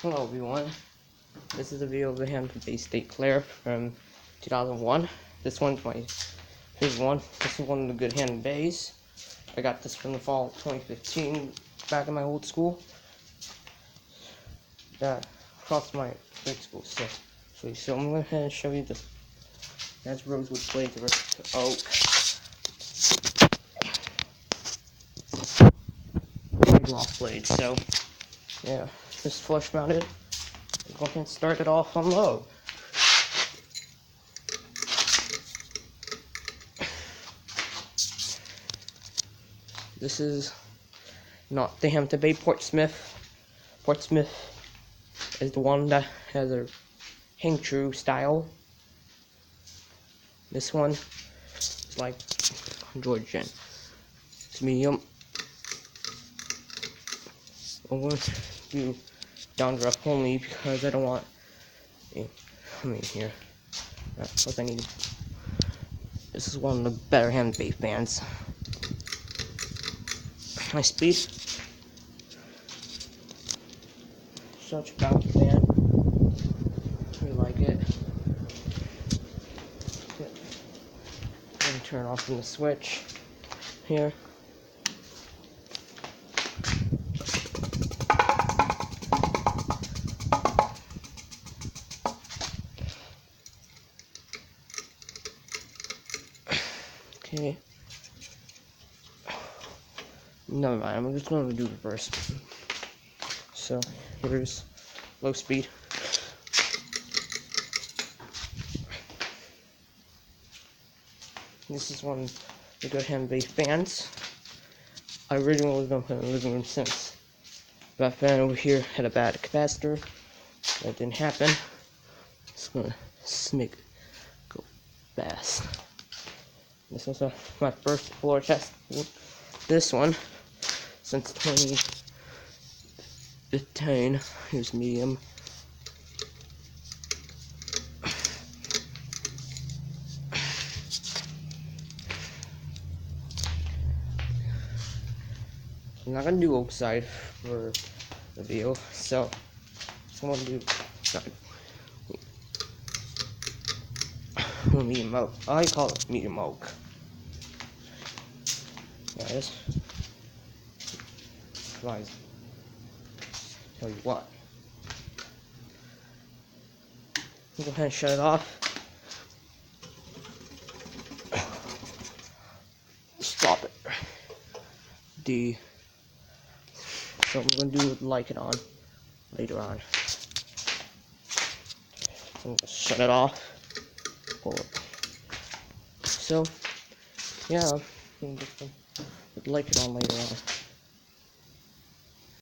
Hello everyone, this is a video of the Hampton Bay from 2001. This one's my favorite one. This is one of the good Hampton Bays. I got this from the fall of 2015 back in my old school. That across my old school. So I'm going to show you this. That's rosewood blades versus oak. Gloss blades. So yeah, this flush mounted. Go ahead and start it off on low. This is not the Hampton Bay Portsmouth. Portsmouth is the one that has a hang true style. This one is like Georgian. It's medium. I'm going to do down rough only because I don't want here. That's what I need. This is one of the better Hampton Bay Fans. My speed. Such a bouncy fan. We like it. And turn off from the switch here. Okay. Never mind, I'm just going to do reverse. So, here's low speed. This is one of the good Hampton Bay Fans. I originally was going to put in the living room since that fan over here had a bad capacitor. That didn't happen. Just going to make it go fast. This was my first floor test. This one, since 2015, here's medium. I'm not gonna do oak side for the video, so I'm gonna do medium oak. I call it medium oak. Guys, tell you what. Go ahead and shut it off. Stop it. So I'm gonna do like it on later on. So I'm gonna shut it off. So yeah, I'm just gonna like it on later on.